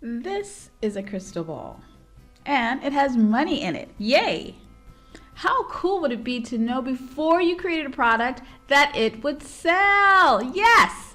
This is a crystal ball, and it has money in it. Yay! How cool would it be to know before you created a product that it would sell? Yes!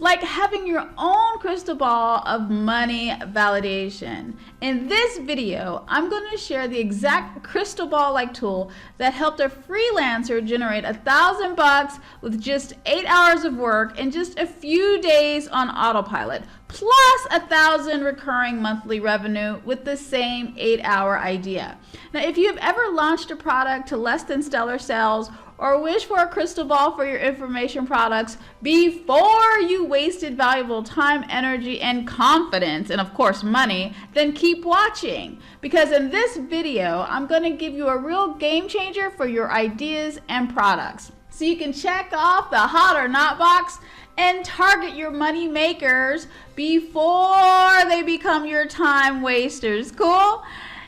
Like having your own crystal ball of money validation. In this video, I'm going to share the exact crystal ball-like tool that helped a freelancer generate $1,000 with just 8 hours of work in just a few days on autopilot, plus 1,000 recurring monthly revenue with the same 8-hour idea. Now, if you have ever launched a product to less than stellar sales or wish for a crystal ball for your information products before you wasted valuable time, energy, and confidence, and of course money, then keep watching. Because in this video, I'm going to give you a real game changer for your ideas and products. So you can check off the hot or not box and target your money makers before they become your time wasters. Cool?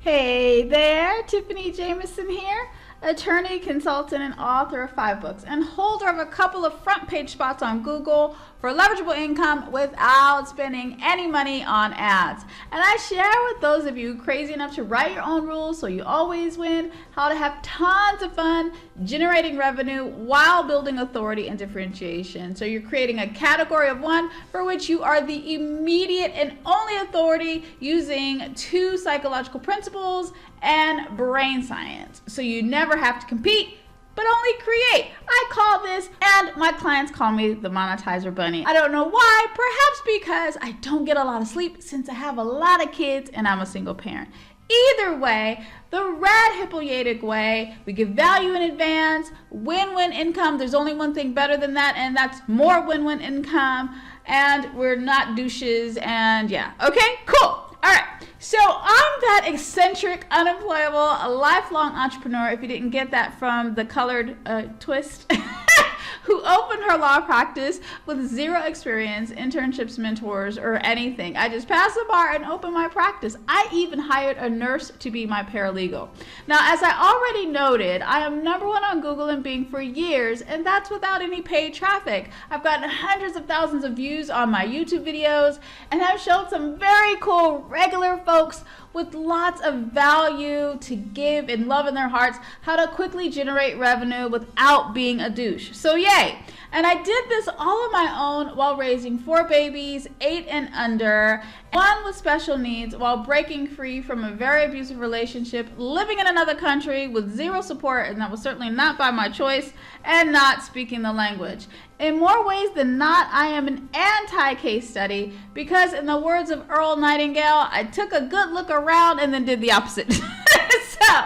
Hey there, Tiffany Jameson here. Attorney, consultant, and author of 5 books, and holder of a couple of front page spots on Google for leverageable income without spending any money on ads. And I share with those of you crazy enough to write your own rules so you always win, how to have tons of fun generating revenue while building authority and differentiation. So you're creating a category of one for which you are the immediate and only authority using 2 psychological principles and brain science. So you never have to compete, but only create. I call this, and my clients call me the monetizer bunny. I don't know why, perhaps because I don't get a lot of sleep since I have a lot of kids and I'm a single parent. Either way, the red Hippolytic way, we give value in advance, win-win income. There's only one thing better than that, and that's more win-win income, and we're not douches, and yeah. Okay, cool. All right. So I'm that eccentric, unemployable, lifelong entrepreneur, if you didn't get that from the colored twist, who opened her law practice with 0 experience, internships, mentors, or anything. I just passed the bar and opened my practice. I even hired a nurse to be my paralegal. Now, as I already noted, I am #1 on Google and Bing for years, and that's without any paid traffic. I've gotten hundreds of thousands of views on my YouTube videos, and I've shown some very cool regular folks with lots of value to give and love in their hearts how to quickly generate revenue without being a douche. So yay! And I did this all on my own while raising 4 babies, 8 and under, 1 with special needs, while breaking free from a very abusive relationship, living in another country with 0 support, and that was certainly not by my choice, and not speaking the language. In more ways than not, I am an anti-case study because, in the words of Earl Nightingale, I took a good look around and then did the opposite. So,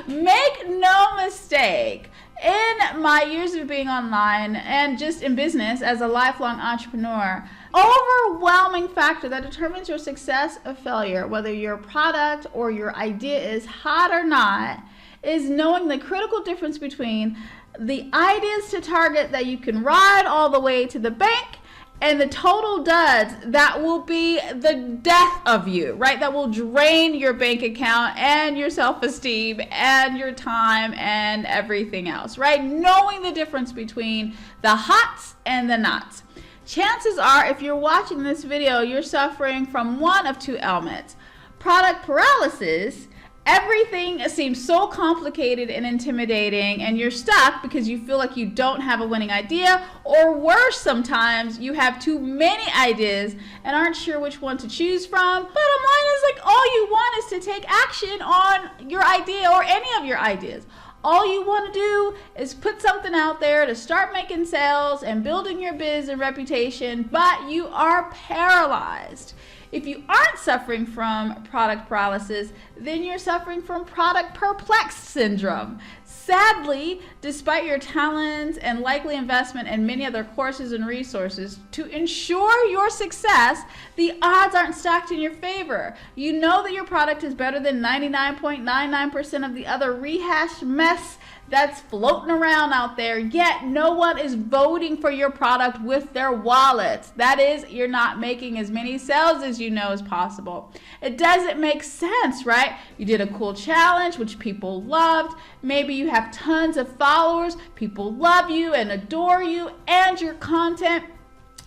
make no mistake, in my years of being online and just in business as a lifelong entrepreneur, overwhelming factor that determines your success or failure, whether your product or your idea is hot or not, is knowing the critical difference between the ideas to target that you can ride all the way to the bank and the total duds that will be the death of you, right? That will drain your bank account and your self-esteem and your time and everything else, right? Knowing the difference between the hots and the nots. Chances are, if you're watching this video, you're suffering from one of 2 elements: product paralysis. Everything seems so complicated and intimidating, and you're stuck because you feel like you don't have a winning idea, or worse, sometimes you have too many ideas and aren't sure which one to choose from. Bottom line is, like, all you want is to take action on your idea or any of your ideas. All you want to do is put something out there to start making sales and building your biz and reputation, but you are paralyzed. If you aren't suffering from product paralysis, then you're suffering from product perplexed syndrome. Sadly, despite your talents and likely investment in many other courses and resources to ensure your success, the odds aren't stacked in your favor. You know that your product is better than 99.99% of the other rehashed mess that's floating around out there, yet no one is voting for your product with their wallets. That is, you're not making as many sales as you know is possible. It doesn't make sense, right? You did a cool challenge, which people loved. Maybe you have tons of followers. People love you and adore you and your content.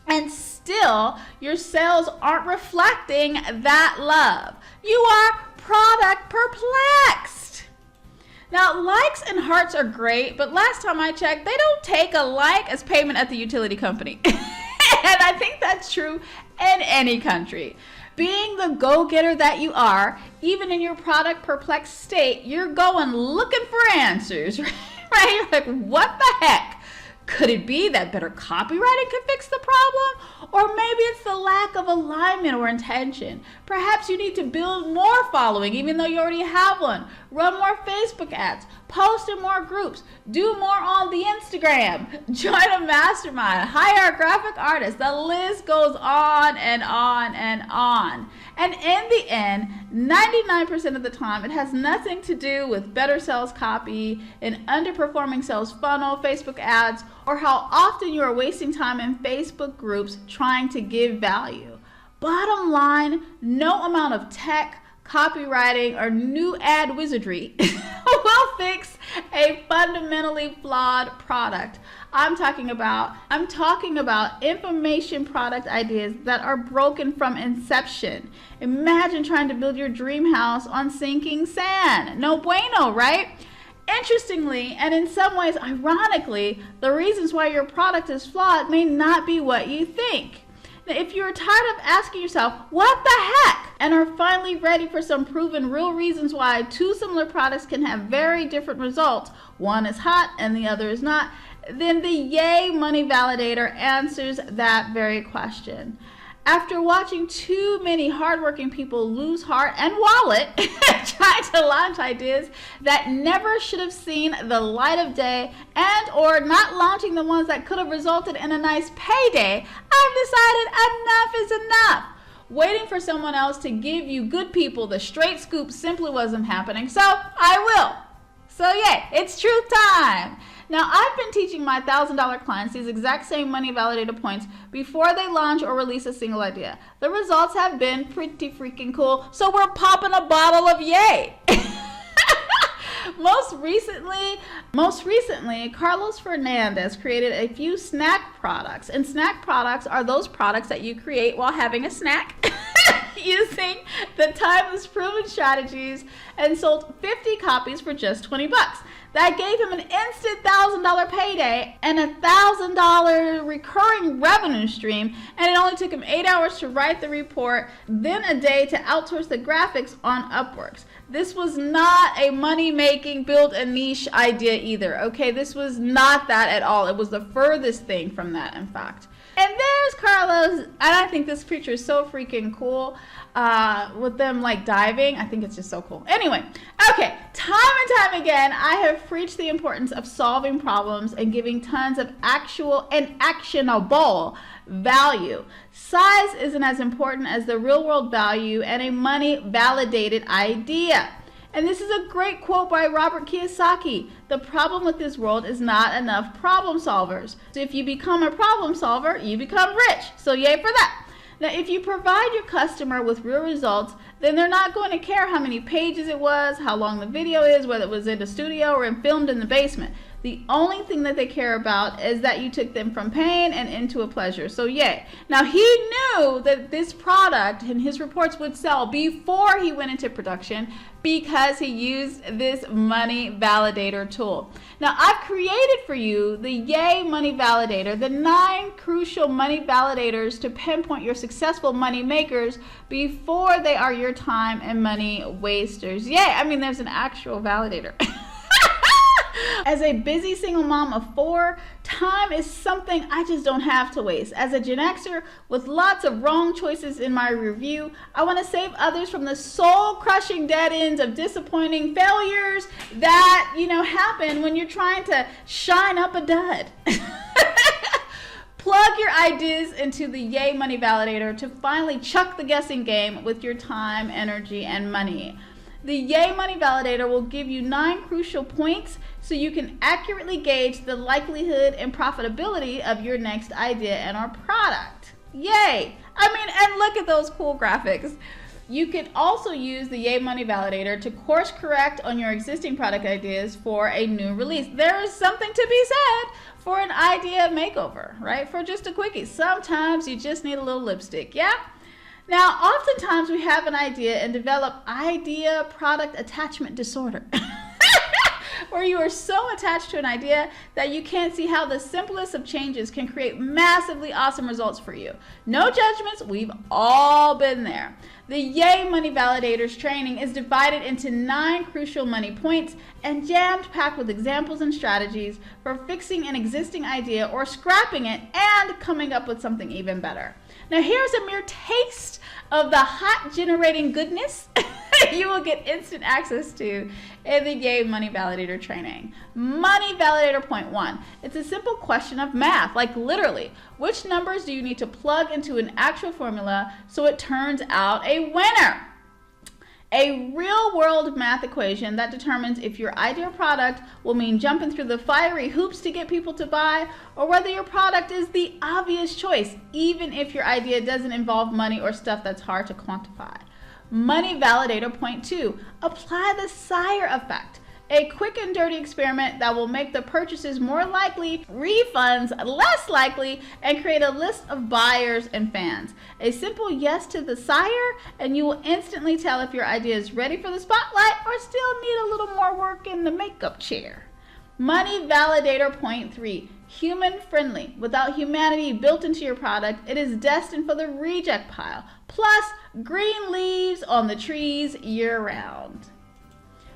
and still your sales aren't reflecting that love. You are product perplexed. Now, likes and hearts are great, but last time I checked, they don't take a like as payment at the utility company. And I think that's true in any country. Being the go-getter that you are, even in your product perplexed state, you're going looking for answers, right? You're like, what the heck? Could it be that better copywriting could fix the problem? Or maybe it's the lack of alignment or intention. Perhaps you need to build more following even though you already have one. Run more Facebook ads. Post in more groups. Do more on the Instagram. Join a mastermind. Hire a graphic artist. The list goes on and on and on. And in the end, 99% of the time, it has nothing to do with better sales copy, an underperforming sales funnel, Facebook ads, or how often you are wasting time in Facebook groups trying to give value. Bottom line, no amount of tech, copywriting, or new ad wizardry will fix a fundamentally flawed product. I'm talking about information product ideas that are broken from inception. Imagine trying to build your dream house on sinking sand. No bueno, right? Interestingly, and in some ways ironically, the reasons why your product is flawed may not be what you think. Now, if you're tired of asking yourself, what the heck? And are finally ready for some proven real reasons why two similar products can have very different results, one is hot and the other is not, then the YAY Money Validator answers that very question. After watching too many hardworking people lose heart and wallet trying to launch ideas that never should have seen the light of day and or not launching the ones that could have resulted in a nice payday, I've decided enough is enough. Waiting for someone else to give you good people the straight scoop simply wasn't happening, so I will. So yay, it's truth time. Now, I've been teaching my $1,000 clients these exact same money validator points before they launch or release a single idea. The results have been pretty freaking cool, so we're popping a bottle of Yay. Most recently, Carlos Fernandez created a few snack products, and snack products are those products that you create while having a snack using the timeless proven strategies, and sold 50 copies for just 20 bucks. That gave him an instant $1,000 payday and a $1,000 recurring revenue stream, and it only took him 8 hours to write the report, then a day to outsource the graphics on Upworks. This was not a money-making, build a niche idea either, okay? This was not that at all. It was the furthest thing from that, in fact. And there's Carlos, and I think this picture is so freaking cool with them like diving. I think it's just so cool. Anyway, okay, time and time again, I have preached the importance of solving problems and giving tons of actual and actionable value. Size isn't as important as the real world value and a money validated idea. And this is a great quote by Robert Kiyosaki. The problem with this world is not enough problem solvers. So if you become a problem solver, you become rich. So yay for that. Now, if you provide your customer with real results, then they're not going to care how many pages it was, how long the video is, whether it was in the studio or filmed in the basement. The only thing that they care about is that you took them from pain and into a pleasure. So yay. Now, he knew that this product and his reports would sell before he went into production because he used this money validator tool. Now, I've created for you the YAY Money Validator, the 9 crucial money validators to pinpoint your successful money makers before they are your time and money wasters. Yay, I mean, there's an actual validator. As a busy single mom of 4, time is something I just don't have to waste. As a Gen Xer with lots of wrong choices in my review, I want to save others from the soul-crushing dead ends of disappointing failures that, happen when you're trying to shine up a dud. Plug your ideas into the YAY Money Validator to finally chuck the guessing game with your time, energy, and money. The YAY Money Validator will give you 9 crucial points so you can accurately gauge the likelihood and profitability of your next idea and or product. Yay! I mean, and look at those cool graphics. You can also use the YAY Money Validator to course correct on your existing product ideas for a new release. There is something to be said for an idea makeover, right? For just a quickie. Sometimes you just need a little lipstick, yeah? Now, oftentimes we have an idea and develop idea product attachment disorder. Where you are so attached to an idea that you can't see how the simplest of changes can create massively awesome results for you. No judgments, we've all been there. The YAY Money Validators training is divided into 9 crucial money points and jammed packed with examples and strategies for fixing an existing idea or scrapping it and coming up with something even better. Now here's a mere taste of the hot generating goodness you will get instant access to in the YAY Money Validator training. Money Validator Point 1. It's a simple question of math, like literally, which numbers do you need to plug into an actual formula so it turns out a winner? A real-world math equation that determines if your ideal product will mean jumping through the fiery hoops to get people to buy, or whether your product is the obvious choice, even if your idea doesn't involve money or stuff that's hard to quantify. Money Validator Point 2. Apply the Sire effect. A quick and dirty experiment that will make the purchases more likely, refunds less likely, and create a list of buyers and fans. A simple yes to the Sire, and you will instantly tell if your idea is ready for the spotlight or still need a little more work in the makeup chair. Money Validator Point 3. Human friendly. Without humanity built into your product, it is destined for the reject pile. Plus, green leaves on the trees year round.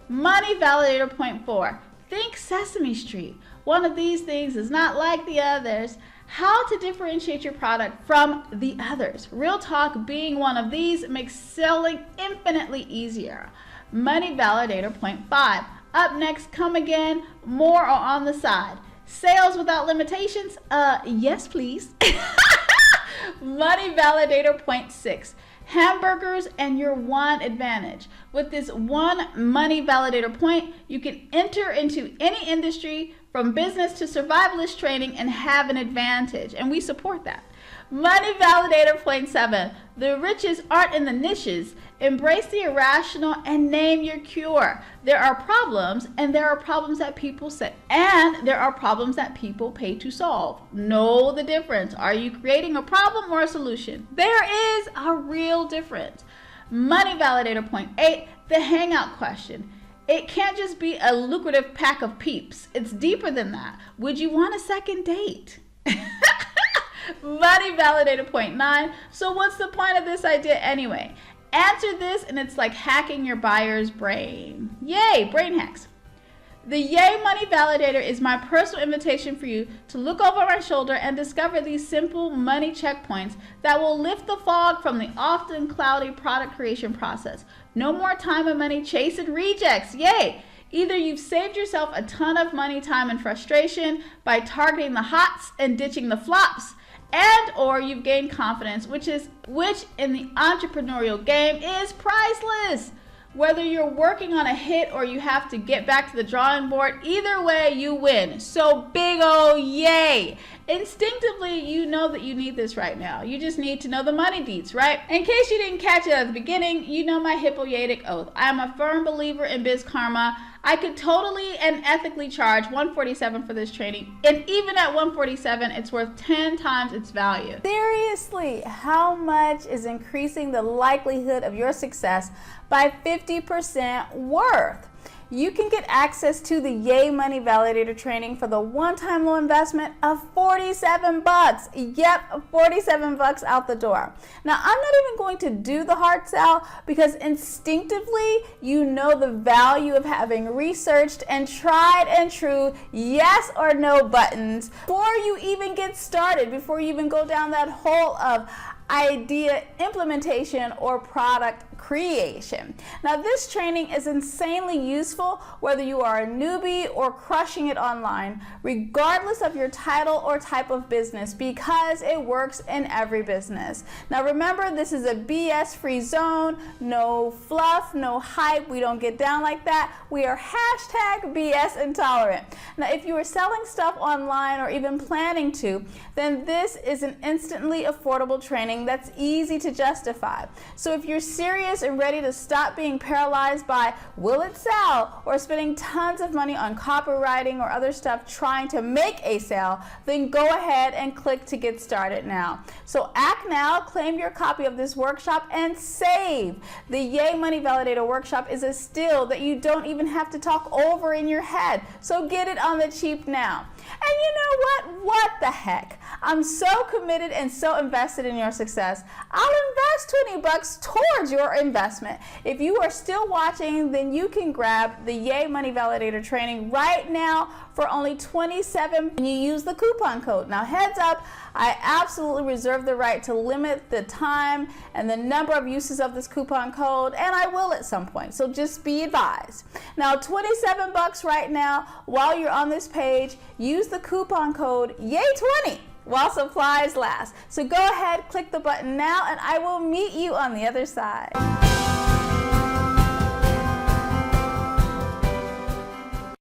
Money Validator Point 4. Think Sesame Street. One of these things is not like the others. How to differentiate your product from the others. Real talk, being one of these makes selling infinitely easier. Money Validator Point 5. Up next, come again, more or on the side. Sales without limitations? Yes, please. Money Validator Point 6. Hamburgers and your one advantage. With this one Money Validator point, you can enter into any industry from business to survivalist training and have an advantage, and we support that. Money Validator Point 7. The riches aren't in the niches. Embrace the irrational and name your cure. There are problems, and there are problems that people say, and there are problems that people pay to solve. Know the difference. Are you creating a problem or a solution? There is a real difference. Money Validator Point 8. The hangout question. It can't just be a lucrative pack of peeps. It's deeper than that. Would you want a second date? Money Validator Point 9. So what's the point of this idea anyway? Answer this and it's like hacking your buyer's brain. Yay, brain hacks. The YAY Money Validator is my personal invitation for you to look over my shoulder and discover these simple money checkpoints that will lift the fog from the often cloudy product creation process. No more time and money chasing rejects. Yay! Either you've saved yourself a ton of money, time, and frustration by targeting the hots and ditching the flops, and or you've gained confidence, which in the entrepreneurial game is priceless. Whether you're working on a hit or you have to get back to the drawing board, either way you win. So big ol' yay. Instinctively, you know that you need this right now. You just need to know the money deets, right? In case you didn't catch it at the beginning, you know my Hippocratic oath. I am a firm believer in biz karma. I could totally and ethically charge $147 for this training, and even at $147, it's worth 10 times its value. Seriously, how much is increasing the likelihood of your success by 50% worth? You can get access to the YAY Money Validator training for the one-time low investment of $47. Yep, $47 out the door. Now, I'm not even going to do the hard sell because instinctively you know the value of having researched and tried and true yes or no buttons before you even get started, before you even go down that hole of idea implementation or product creation. Now, this training is insanely useful whether you are a newbie or crushing it online, regardless of your title or type of business, because it works in every business. Now, remember, this is a BS-free zone, no fluff, no hype. We don't get down like that. We are hashtag BS intolerant. Now, if you are selling stuff online or even planning to, then this is an instantly affordable training training that's easy to justify. So if you're serious and ready to stop being paralyzed by will it sell or spending tons of money on copywriting or other stuff trying to make a sale, then go ahead and click to get started now. So act now, claim your copy of this workshop, and save. The YAY Money Validator workshop is a steal that you don't even have to talk over in your head. So get it on the cheap now. And you know what? What the heck? I'm so committed and so invested in your success. I'll invest $20 towards your investment. If you are still watching, then you can grab the YAY Money Validator Training right now for only $27 when you use the coupon code. Now heads up, I absolutely reserve the right to limit the time and the number of uses of this coupon code, and I will at some point, so just be advised. Now $27 right now while you're on this page. Use the coupon code YAY20 while supplies last. So go ahead, click the button now, and I will meet you on the other side.